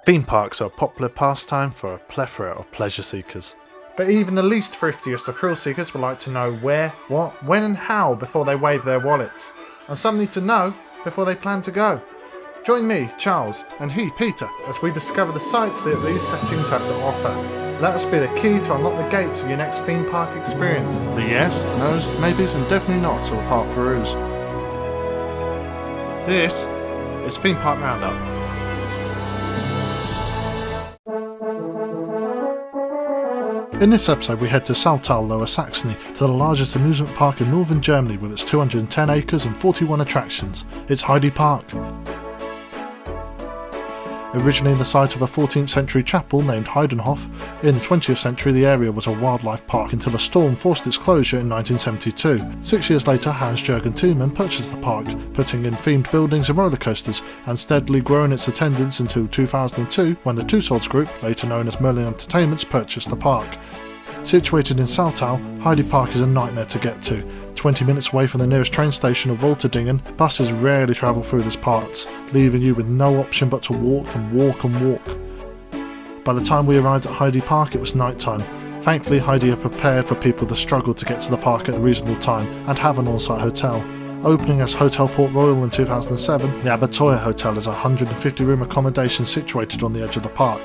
Theme parks are a popular pastime for a plethora of pleasure seekers. But even the least thriftiest of thrill seekers would like to know where, what, when and how before they wave their wallets. And some need to know before they plan to go. Join me, Charles, and he, Peter, as we discover the sights that these settings have to offer. Let us be the key to unlock the gates of your next theme park experience. The yes, no's, maybes and definitely nots of a park peruse. This is Theme Park Roundup. In this episode we head to Soltau, Lower Saxony, to the largest amusement park in northern Germany with its 210 acres and 41 attractions. It's Heide Park. Originally the site of a 14th century chapel named Heidenhof, in the 20th century the area was a wildlife park until a storm forced its closure in 1972. 6 years later Hans-Jürgen Thiemann purchased the park, putting in themed buildings and roller coasters, and steadily growing its attendance until 2002 when the Tussauds Group, later known as Merlin Entertainments, purchased the park. Situated in Soltau, Heide Park is a nightmare to get to. 20 minutes away from the nearest train station of Volterdingen, buses rarely travel through this part, leaving you with no option but to walk and walk and walk. By the time we arrived at Heide Park it was night time. Thankfully Heide are prepared for people that struggle to get to the park at a reasonable time and have an on-site hotel. Opening as Hotel Port Royal in 2007, the Abenteuerhotel is a 150-room accommodation situated on the edge of the park.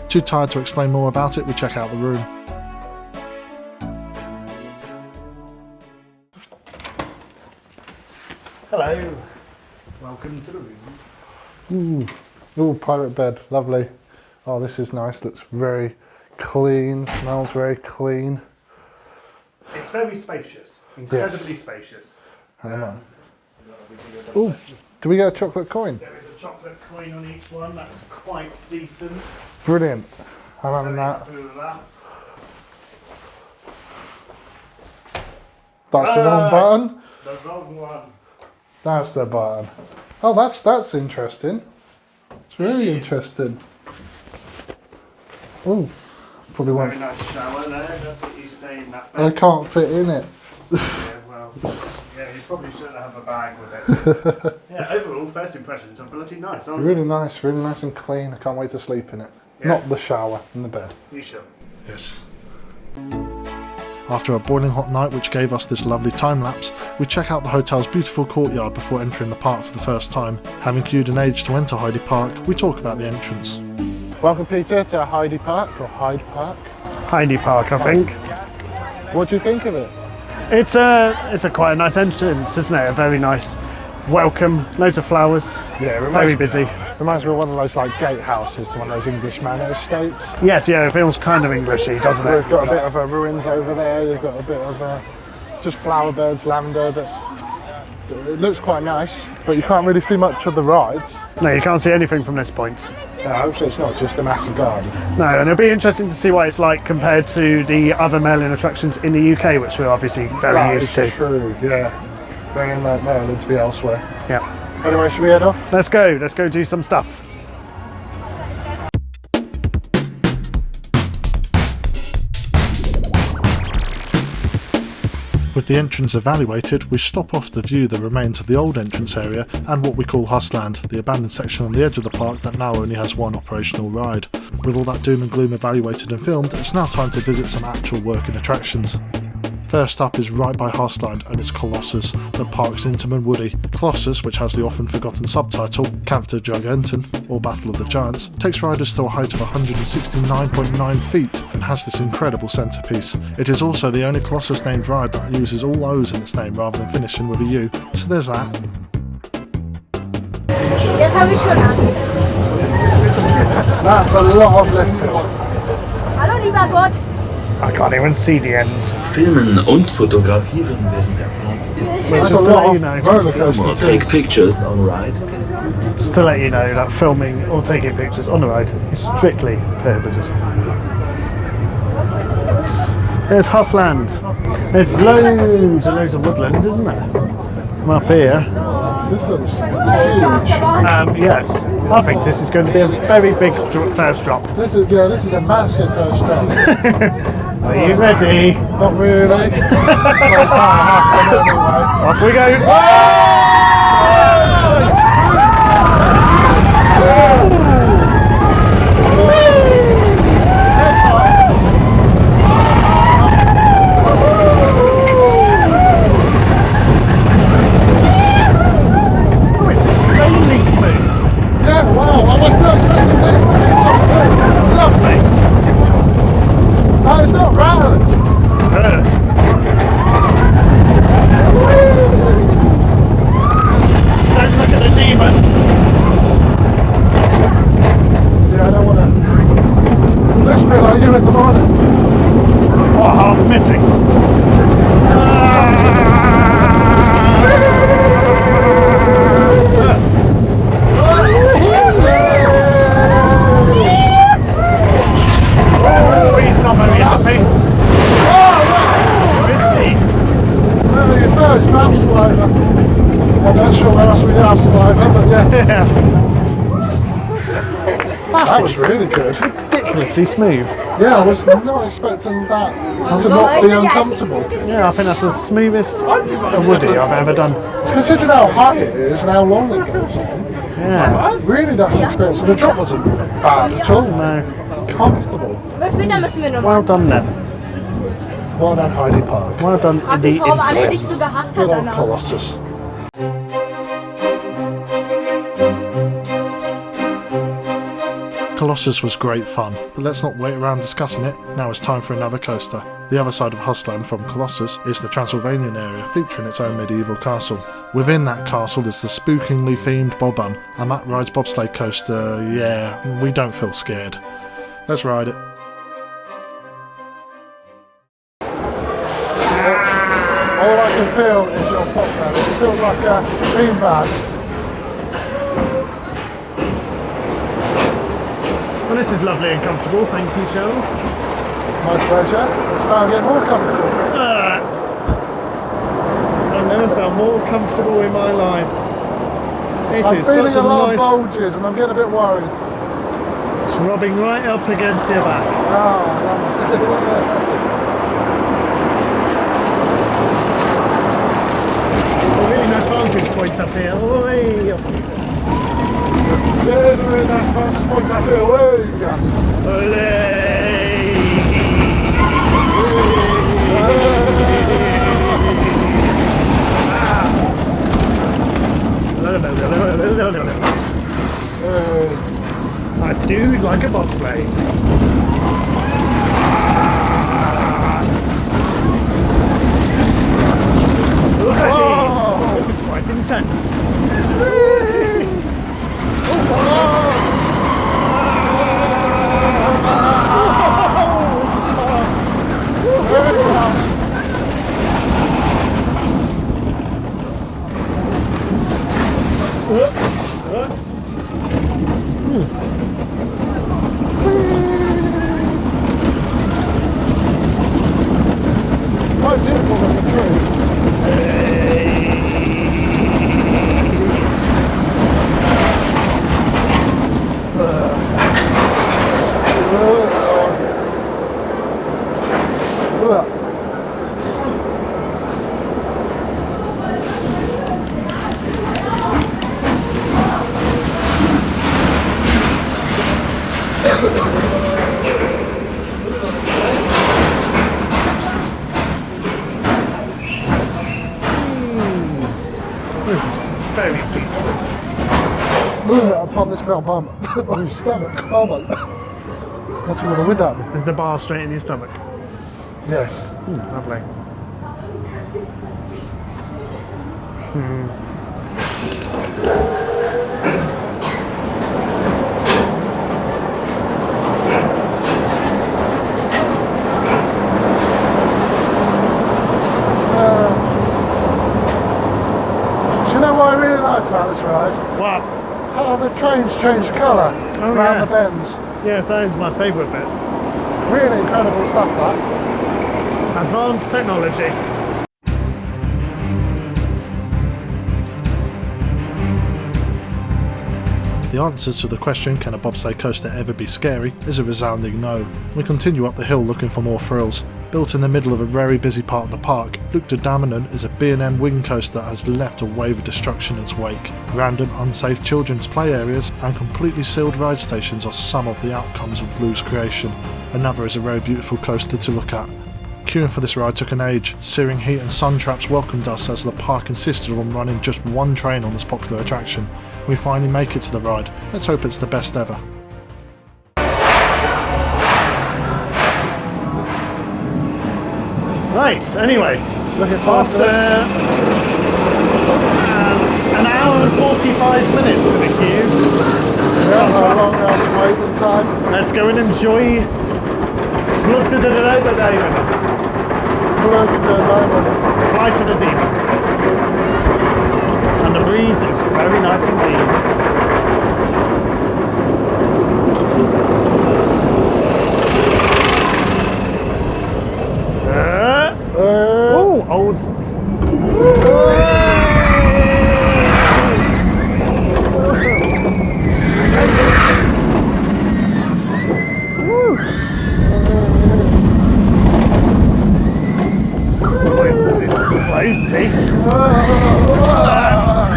Too tired to explain more about it, we check out the room. Hello, welcome to the room. Ooh, private bed, lovely. Oh, this is nice, looks very clean, smells very clean. It's very spacious, incredibly spacious. Ooh, do we get a chocolate coin? There is a chocolate coin on each one, that's quite decent. Brilliant, I'm having that. Happy with that. That's the wrong button? The wrong one. That's the button. Oh, that's interesting. It's really interesting. Ooh, probably won't. Very nice shower there. That's what you stay in that I bed. can't fit in it. Yeah, well, yeah, you probably should have a bag with it. Yeah, overall, first impressions are bloody nice, aren't Really nice and clean. I can't wait to sleep in it. Yes. Not the shower, in the bed. You should. Yes. After a boiling hot night which gave us this lovely time lapse, we check out the hotel's beautiful courtyard before entering the park for the first time. Having queued an age to enter Heide Park, we talk about the entrance. Welcome Peter to Heide Park, or Hyde Park. Heide Park, I think. What do you think of it? It's a quite a nice entrance, isn't it? A very nice welcome, loads of flowers. Yeah, very busy. Reminds me of one of those like gatehouses to one of those English manor estates. Yes, yeah, it feels kind of Englishy, doesn't it? We've got a bit of ruins over there, you've got a bit of just flower beds, lavender, but it looks quite nice, but you can't really see much of the rides. No, you can't see anything from this point. No, hopefully it's not just a massive garden. No, and it'll be interesting to see what it's like compared to the other Merlin attractions in the UK, which we're obviously very used to. True, yeah. Bringing that Merlin to be elsewhere. Yeah. Anyway, should we head off? Let's go do some stuff. With the entrance evaluated, we stop off to view the remains of the old entrance area and what we call Husland, the abandoned section on the edge of the park that now only has one operational ride. With all that doom and gloom evaluated and filmed, it's now time to visit some actual working attractions. First up is right by Husland and it's Colossos, the park's Intamin Woody. Colossos, which has the often forgotten subtitle, Kampf der Giganten, or Battle of the Giants, takes riders to a height of 169.9 feet and has this incredible centrepiece. It is also the only Colossus named ride that uses all O's in its name rather than finishing with a U, so there's that. Jetzt habe ich schon Angst. That's a lot of lifting. Hallo lieber Gott. I can't even see the ends. Filmen und fotografieren während der Fahrt Well, That's just a to lot let you of know, roller coaster or too. take pictures on ride. just to let you know that filming or taking pictures on the ride is strictly prohibited. There's Husland. There's loads and loads of woodland, isn't there? From up here. This looks huge. Yes, I think this is going to be a very big first drop. This is a massive first drop. Are you ready? Not really. Well, it's about anyway. Off we go. was not expecting this to be so good. It's lovely. Oh, it's not round. Don't look at the demon. Yeah, I don't want to. Looks a bit like you in the morning. What, half missing? Oh, he's not very happy. Misty. Well, your first mouth saliva. I'm not sure where else we have saliva, but yeah. That was really good. Ridiculously smooth. Yeah, I was not expecting that to not be uncomfortable. Yeah, I think that's the smoothest woody I've ever done. Considering how high it is and how long it goes on, Yeah. really nice experience. And the drop wasn't bad at all. No. Comfortable. Well done then. Well done, Heide Park. Well done in the internet. Good old Colossus. Colossus was great fun, but let's not wait around discussing it. Now it's time for another coaster. The other side of Hostland from Colossus is the Transylvanian area, featuring its own medieval castle. Within that castle is the spookingly themed Bobbahn, and Matt rides bobsleigh coaster. Yeah, we don't feel scared. Let's ride it. All I can feel is your pop belly. It feels like a beanbag. Well, this is lovely and comfortable, thank you, Charles. My pleasure. It's now getting more comfortable. I've never felt more comfortable in my life. I'm It is feeling such a a lot nice... of bulges and I'm getting a bit worried. It's rubbing right up against your back. Oh, It's a really nice vantage point up here. Oi. there's a really nice vantage point back here. I do like a bobsleigh. This is quite intense. Quite beautiful in the trees. This is very peaceful. Upon this ground palm, on your stomach. Oh my. That's what the wind at me. Is the bar straight in your stomach? Yes. Lovely. Do you know what I really liked about this ride? What? How the trains change colour around yes. the bends. Yes, that is my favourite bit. Really incredible stuff, that. Advanced technology. The answer to the question, can a bobsleigh coaster ever be scary, is a resounding no. We continue up the hill looking for more thrills. Built in the middle of a very busy part of the park, Flug der Damonen is a B&M wing coaster that has left a wave of destruction in its wake. Random, unsafe children's play areas and completely sealed ride stations are some of the outcomes of Flug's creation. Another is a very beautiful coaster to look at. Queuing for this ride took an age. Searing heat and sun traps welcomed us as the park insisted on running just one train on this popular attraction. We finally make it to the ride. Let's hope it's the best ever. Right, anyway, Looking forward to after an hour and 45 minutes in the queue, waiting time. let's go and enjoy Flug der Damonen. Flight of the Demon. And the breeze is very nice indeed. Oh, old. It's floaty.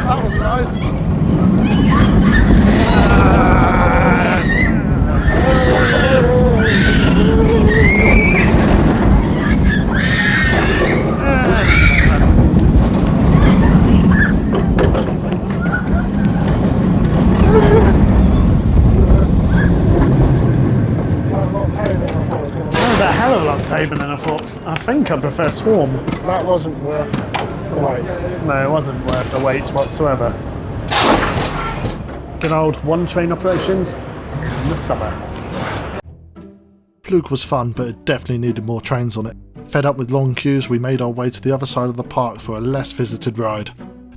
That was nice. Table and I thought, I think I prefer Swarm. That wasn't worth the wait. No, it wasn't worth the wait whatsoever. Good old one train operations in the summer. Flug was fun, but it definitely needed more trains on it. Fed up with long queues, we made our way to the other side of the park for a less visited ride.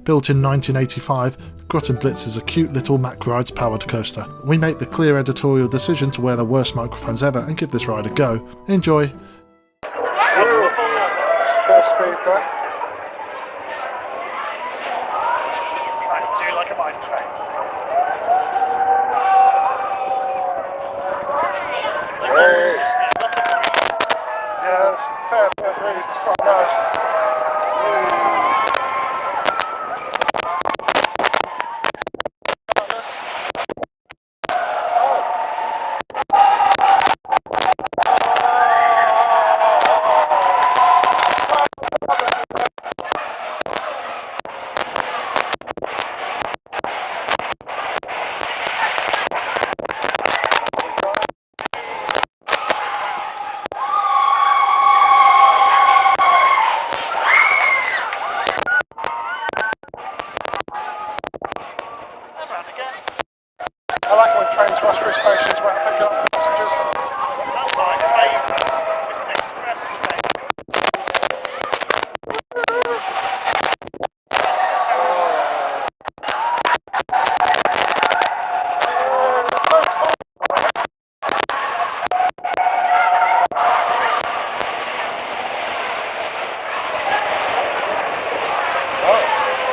Built in 1985, Grottenblitz is a cute little Mack Rides powered coaster. We make the clear editorial decision to wear the worst microphones ever and give this ride a go. Enjoy! First speed break. I do like a mine train. Yeah, it's fair bit of breeze, it's quite nice. I like when trains rush through stations where I pick up passengers. That's my favourite. It's an express train.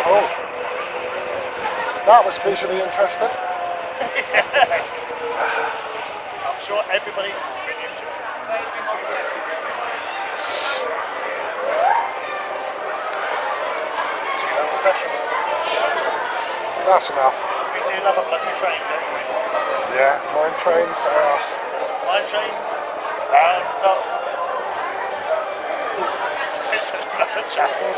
Oh. That was visually interesting. Yes. I'm sure everybody really enjoyed it. Too special. That's enough. We do love a bloody train, don't we? Yeah, mine trains are us. Mine trains and it's another chapel.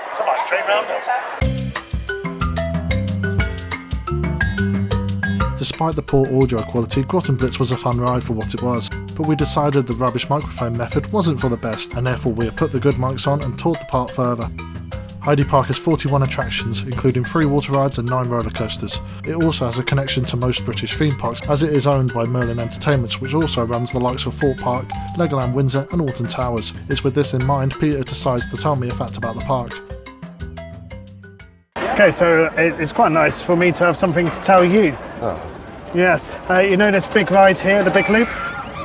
It's a mine train roundup. Despite the poor audio quality, Grottenblitz was a fun ride for what it was, but we decided the rubbish microphone method wasn't for the best, and therefore we have put the good mics on and toured the park further. Heide Park has 41 attractions, including 3 water rides and 9 roller coasters. It also has a connection to most British theme parks, as it is owned by Merlin Entertainments, which also runs the likes of Fort Park, Legoland Windsor and Alton Towers. It's with this in mind Peter decides to tell me a fact about the park. Okay, so it's quite nice for me to have something to tell you. Oh. Yes, you know this big ride here, the big loop?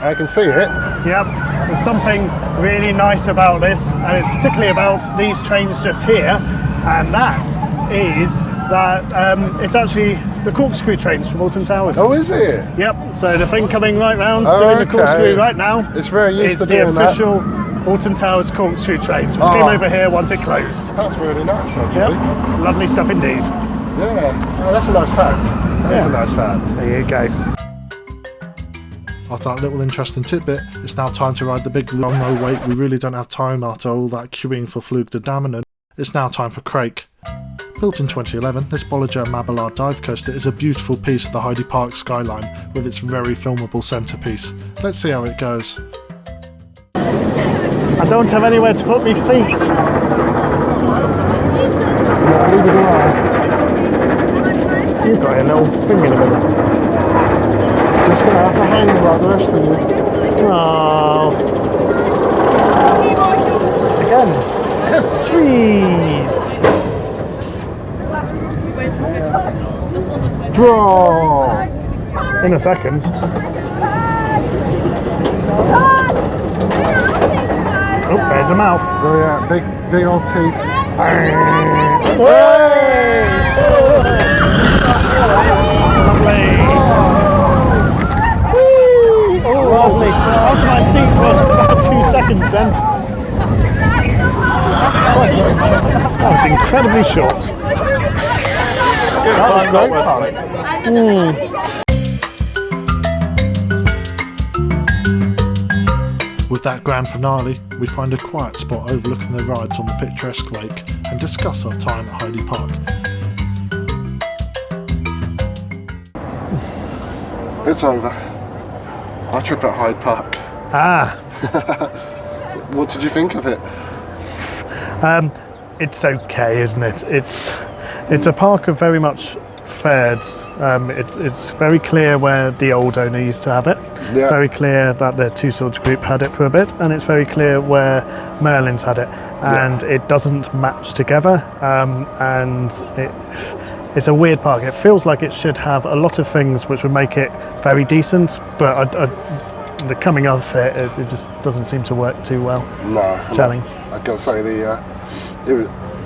I can see it. Yep, there's something really nice about this, and it's particularly about these trains just here, and that is that it's actually the corkscrew trains from Alton Towers. Oh, is it? Yep, so the thing coming right round, Oh, doing the okay. corkscrew right now, It's very used is to the doing that. official Alton Towers corkscrew trains, which Oh. came over here once it closed. That's really nice, actually. Yep, lovely stuff indeed. Yeah. Oh, that's a nice fact. That's Yeah. a nice fact. There you go. After that little interesting tidbit, it's now time to ride the big loop. Oh no wait, we really don't have time after all that queuing for Flug der Damonen. It's now time for Krake. Built in 2011, this Bollinger Mabillard dive coaster is a beautiful piece of the Heide Park skyline with its very filmable centrepiece. Let's see how it goes. I don't have anywhere to put my feet. Neither do I. You've got a little thing in the middle. Just gonna have to hang like the rest of you. Oh. Again. Trees. Draw. In a second. Oh, there's a mouth. Oh yeah, big old teeth. Lovely. Lovely. After my seat for about 2 seconds then. That was incredibly short. That was great fun. With that grand finale, we find a quiet spot overlooking the rides on the picturesque lake and discuss our time at Heide Park. It's over. Our trip at Heide Park. Ah. What did you think of it? It's okay, isn't it? It's a park of very much faireds. It's very clear where the old owner used to have it. Yeah. Very clear that the Two Swords group had it for a bit, and it's very clear where Merlin's had it. And it doesn't match together. And it's a weird park. It feels like it should have a lot of things which would make it very decent, but the coming off it just doesn't seem to work too well. No. Gelling. I gotta say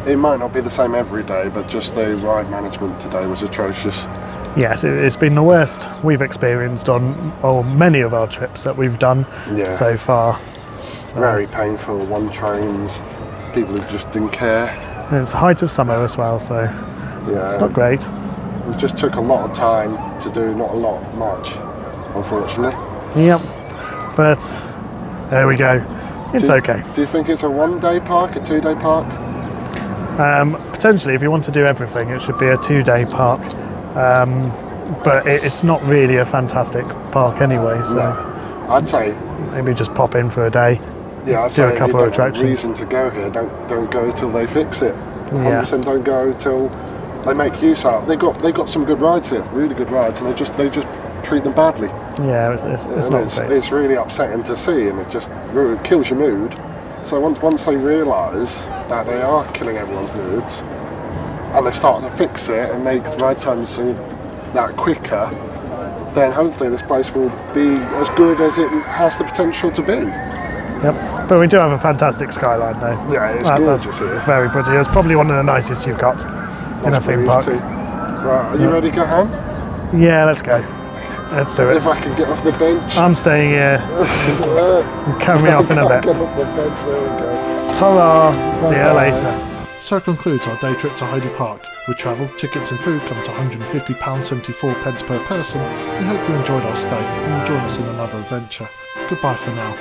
it might not be the same every day, but just the ride management today was atrocious. Yes, it's been the worst we've experienced on many of our trips that we've done so far. So, very painful. One trains, people who just didn't care. and it's the height of summer as well, so Yeah, it's not great. It just took a lot of time to do not much, unfortunately. Yep, but there we go. It's okay. Do you think it's a 1-day park, a 2-day park? Potentially, if you want to do everything, it should be a 2-day park. But it's not really a fantastic park anyway, so No. I'd say maybe just pop in for a day. Yeah, I'd do say a if you couple of don't have attractions. reason to go here, don't go till they fix it. 100% Yes. don't go till they make use out. They got some good rides here, really good rides, and they just treat them badly. Yeah, it's And not great. it's really upsetting to see, and it just kills your mood. So once they realise that they are killing everyone's moods, and they start to fix it and make ride times that quicker, then hopefully this place will be as good as it has the potential to be. Yep, but we do have a fantastic skyline though. Yeah, it's That's gorgeous here. very pretty. It's probably one of the nicest you've got in a theme park. Right, are you ready to go home? Yeah, let's go. Let's do it. If I can get off the bench. I'm staying here. Carry me off in a bit. Get off the bench, there we go. Ta-ra! See you later. So concludes our day trip to Heide Park. With travel, tickets and food come to £150.74 per person. We hope you enjoyed our stay and will join us in another adventure. Goodbye for now.